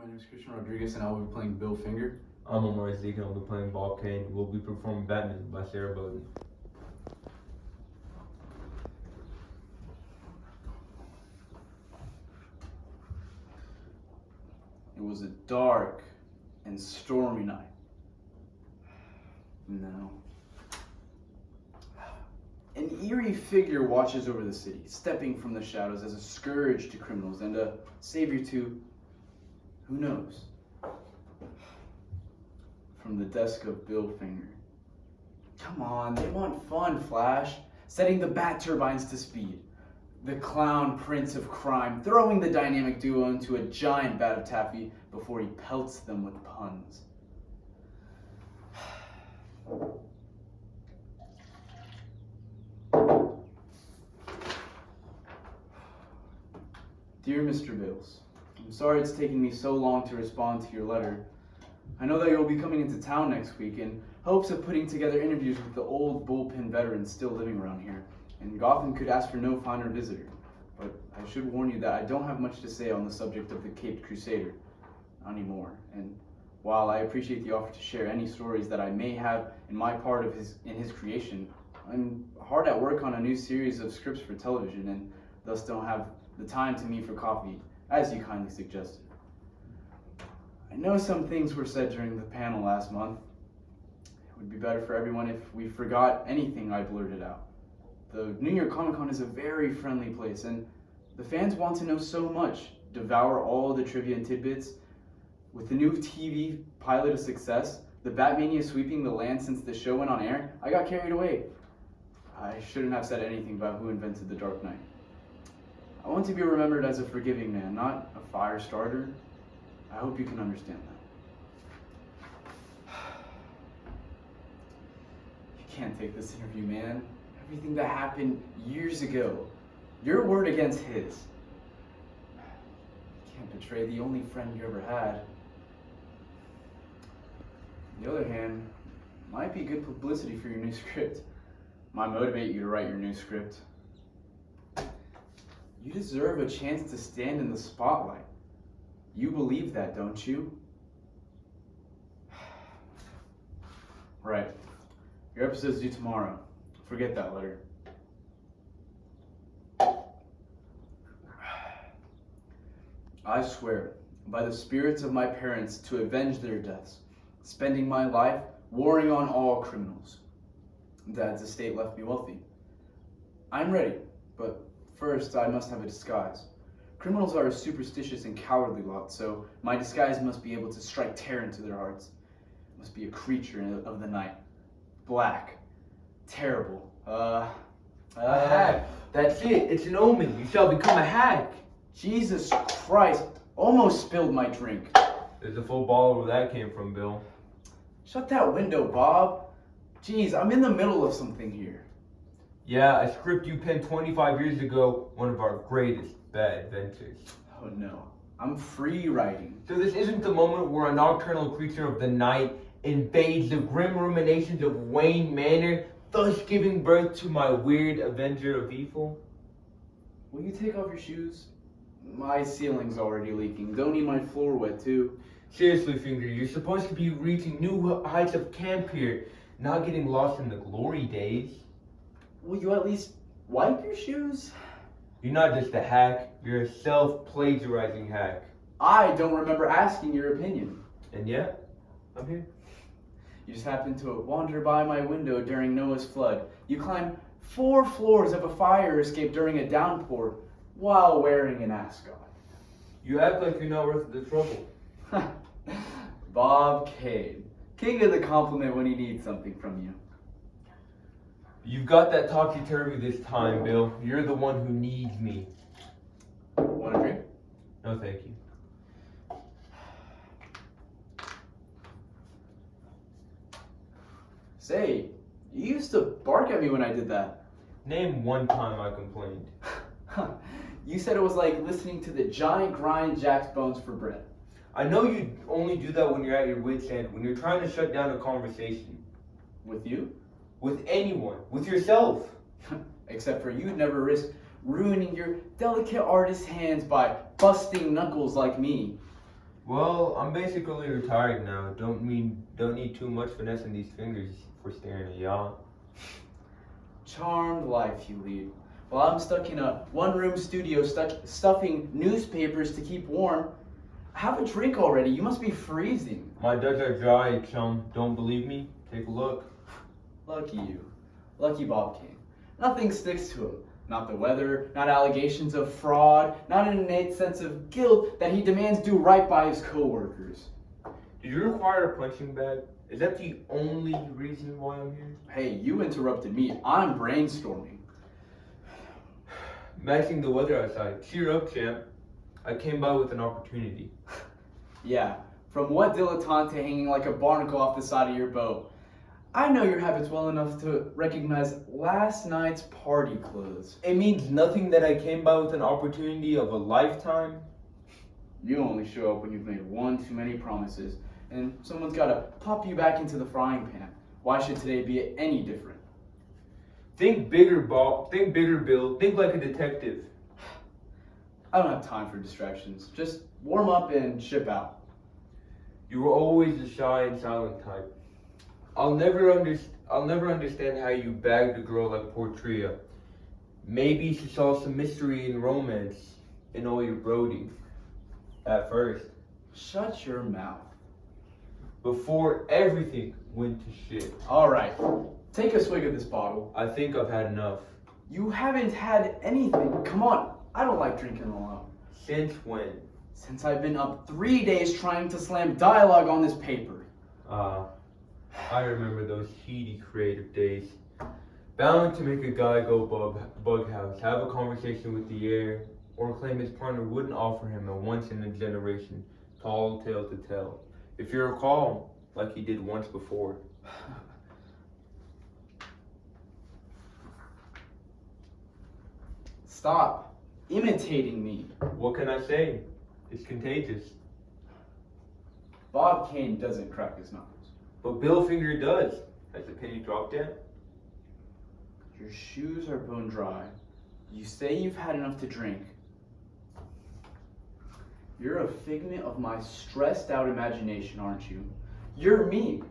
My name is Christian Rodriguez, and I will be playing Bill Finger. I'm Omar Zeke, and I'll be playing Bob Kane. We'll be performing Batman by Sarah Bowden. It was a dark and stormy night. No. An eerie figure watches over the city, stepping from the shadows as a scourge to criminals and a savior to, who knows? From the desk of Bill Finger. Come on, they want fun, Flash. Setting the bat turbines to speed. The clown prince of crime, throwing the dynamic duo into a giant vat of taffy before he pelts them with puns. Dear Mr. Bales, I'm sorry it's taken me so long to respond to your letter. I know that you'll be coming into town next week in hopes of putting together interviews with the old bullpen veterans still living around here, and Gotham could ask for no finer visitor. But I should warn you that I don't have much to say on the subject of the Caped Crusader. Not anymore. And while I appreciate the offer to share any stories that I may have in my part of his creation, I'm hard at work on a new series of scripts for television and thus don't have the time to meet for coffee, as you kindly suggested. I know some things were said during the panel last month. It would be better for everyone if we forgot anything I blurted out. The New York Comic Con is a very friendly place, and the fans want to know so much, devour all the trivia and tidbits. With the new TV pilot a success, the Batmania sweeping the land since the show went on air, I got carried away. I shouldn't have said anything about who invented the Dark Knight. I want to be remembered as a forgiving man, not a fire starter. I hope you can understand that. You can't take this interview, man. Everything that happened years ago. Your word against his. You can't betray the only friend you ever had. On the other hand, might be good publicity for your new script. Might motivate you to write your new script. You deserve a chance to stand in the spotlight. You believe that, don't you? Right. Your episode's due tomorrow. Forget that letter. I swear, by the spirits of my parents, to avenge their deaths, spending my life warring on all criminals. Dad's estate left me wealthy. I'm ready, but first I must have a disguise. Criminals are a superstitious and cowardly lot, so my disguise must be able to strike terror into their hearts. It must be a creature of the night. Black. Terrible. A hack. That's it. It's an omen. You shall become a hack. Jesus Christ. Almost spilled my drink. There's a full bottle where that came from, Bill. Shut that window, Bob. Jeez, I'm in the middle of something here. Yeah, a script you penned 25 years ago, one of our greatest bad adventures. Oh no. I'm free writing. So this isn't the moment where a nocturnal creature of the night invades the grim ruminations of Wayne Manor, thus giving birth to my weird Avenger of Evil? Will you take off your shoes? My ceiling's already leaking. Don't need my floor wet too. Seriously, Finger, you're supposed to be reaching new heights of camp here, not getting lost in the glory days. Will you at least wipe your shoes? You're not just a hack, you're a self-plagiarizing hack. I don't remember asking your opinion. And yet, I'm here. You just happened to wander by my window during Noah's flood. You climbed 4 floors of a fire escape during a downpour while wearing an ascot. You act like you're not worth the trouble. Bob Kane, king of the compliment when he needs something from you. You've got that topsy-turvy this time, Bill. You're the one who needs me. Want a drink? No, thank you. Say, you used to bark at me when I did that. Name one time I complained. You said it was like listening to the giant grind Jack's bones for bread. I know you only do that when you're at your wit's end, when you're trying to shut down a conversation. With you? With anyone. With yourself. Except for you'd never risk ruining your delicate artist's hands by busting knuckles like me. Well, I'm basically retired now. Don't need too much finesse in these fingers for staring at y'all. Charmed life you lead. While I'm stuck in a one-room studio stuffing newspapers to keep warm. Have a drink already. You must be freezing. My duds are dry, chum. Don't believe me? Take a look. Lucky you. Lucky Bob Kane. Nothing sticks to him. Not the weather, not allegations of fraud, not an innate sense of guilt that he demands do right by his co-workers. Did you require a punching bag? Is that the only reason why I'm here? Hey, you interrupted me. I'm brainstorming. Matching the weather outside. Cheer up, champ. I came by with an opportunity. Yeah, from what dilettante hanging like a barnacle off the side of your boat? I know your habits well enough to recognize last night's party clothes. It means nothing that I came by with an opportunity of a lifetime. You only show up when you've made one too many promises, and someone's gotta pop you back into the frying pan. Why should today be any different? Think bigger, Bob. Think bigger, Bill. Think like a detective. I don't have time for distractions. Just warm up and ship out. You were always the shy and silent type. I'll never understand how you bagged a girl like poor Tria. Maybe she saw some mystery and romance in all your brooding. At first. Shut your mouth. Before everything went to shit. Alright, take a swig of this bottle. I think I've had enough. You haven't had anything. Come on, I don't like drinking alone. Since when? Since I've been up 3 days trying to slam dialogue on this paper. I remember those heady creative days. Bound to make a guy go bug house, have a conversation with the air, or claim his partner wouldn't offer him a once-in-a-generation tall tale to tell. If you recall, like he did once before. Stop imitating me. What can I say? It's contagious. Bob Kane doesn't crack his knuckles. But Bill Finger does. Has the penny dropped yet? Your shoes are bone dry. You say you've had enough to drink. You're a figment of my stressed out imagination, aren't you? You're me.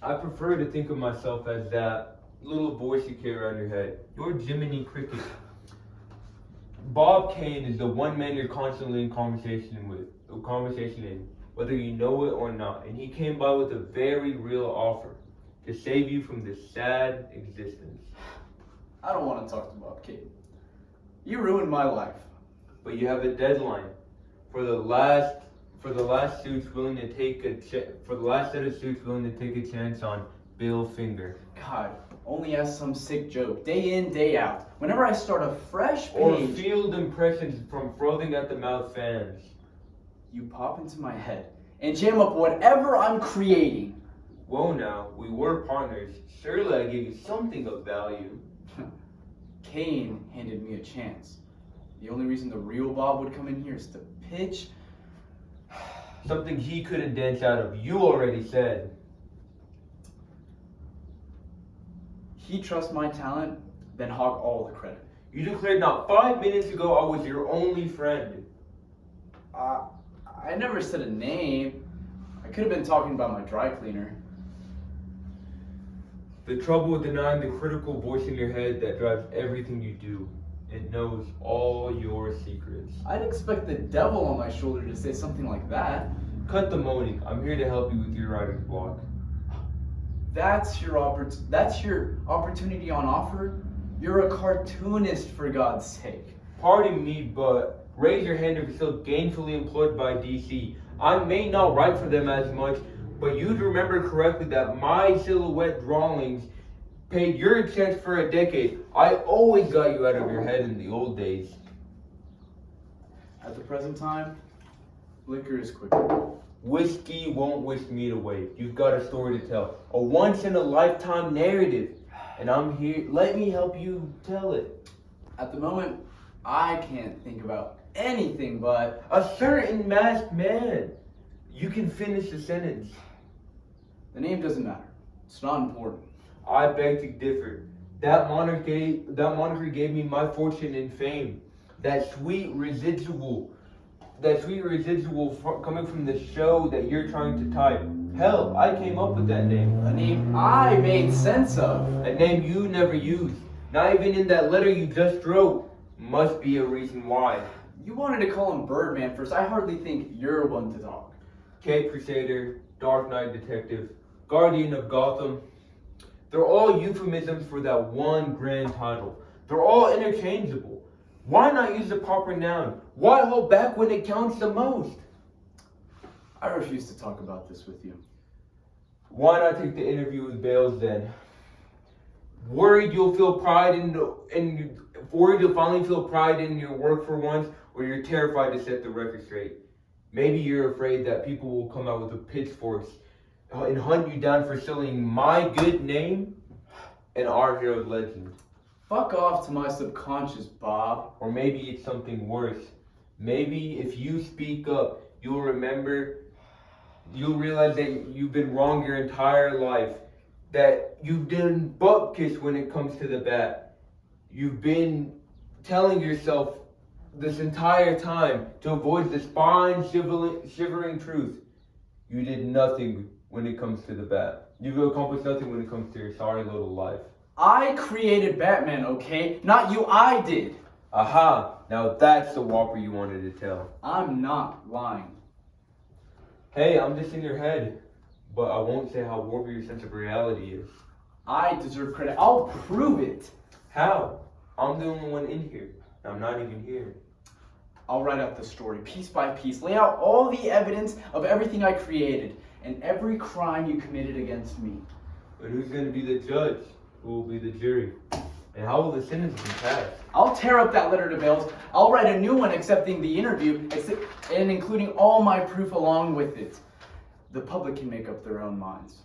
I prefer to think of myself as that little voice you carry around your head. You're Jiminy Cricket. Bob Kane is the one man you're constantly in conversation in, whether you know it or not. And he came by with a very real offer to save you from this sad existence. I don't want to talk to Bob Kane. You ruined my life. But you have a deadline for the last suits willing to take for the last set of suits willing to take a chance on Bill Finger. God, only as some sick joke, day in, day out. Whenever I start a fresh Or page, field impressions from frothing at the mouth fans. you pop into my head and jam up whatever I'm creating. Whoa now, we were partners. Surely I gave you something of value. Kane handed me a chance. The only reason the real Bob would come in here is to pitch. Something he couldn't dance out of. You already said. He trusts my talent, then hog all the credit. You declared not 5 minutes ago I was your only friend. I never said a name. I could have been talking about my dry cleaner. The trouble with denying the critical voice in your head that drives everything you do. It knows all your secrets. I'd expect the devil on my shoulder to say something like that. Cut the moaning. I'm here to help you with your writer's block. That's your opportunity on offer? You're a cartoonist, for God's sake. Pardon me, but raise your hand if you're still gainfully employed by DC. I may not write for them as much, but you'd remember correctly that my silhouette drawings paid your checks for a decade. I always got you out of your head in the old days. At the present time, liquor is quicker. Whiskey won't whisk meat away. You've got a story to tell. A once-in-a-lifetime narrative. And I'm here. Let me help you tell it. At the moment, I can't think about anything but A certain masked man. You can finish the sentence. the name doesn't matter. It's not important. I beg to differ. That moniker gave me my fortune and fame. That sweet residual that sweet residual coming from the show that you're trying to type. Hell, I came up with that name. A name I made sense of. A name you never used. Not even in that letter you just wrote. Must be a reason why. You wanted to call him Birdman first. I hardly think you're one to talk. Cape Crusader, Dark Knight Detective, Guardian of Gotham. They're all euphemisms for that one grand title. They're all interchangeable. Why not use the proper noun? Why hold back when it counts the most? I refuse to talk about this with you. Why not take the interview with Bales then? Worried you'll feel pride worried you'll finally feel pride in your work for once, or you're terrified to set the record straight. Maybe you're afraid that people will come out with the pitchforks and hunt you down for stealing my good name and our hero's legend. Fuck off to my subconscious, Bob. Or maybe it's something worse. Maybe if you speak up, you'll realize that you've been wrong your entire life. That you've done butt kiss when it comes to the bat. You've been telling yourself this entire time to avoid the spine-shivering truth. You did nothing when it comes to the bat. You've accomplished nothing when it comes to your sorry little life. I created Batman, okay? Not you, I did. Aha! Now that's the whopper you wanted to tell. I'm not lying. Hey, I'm just in your head. But I won't say how warped your sense of reality is. I deserve credit. I'll prove it. How? I'm the only one in here. I'm not even here. I'll write out the story piece by piece, lay out all the evidence of everything I created and every crime you committed against me. But who's going to be the judge? Who will be the jury? And how will the sentence be passed? I'll tear up that letter to Bales. I'll write a new one accepting the interview and including all my proof along with it. The public can make up their own minds.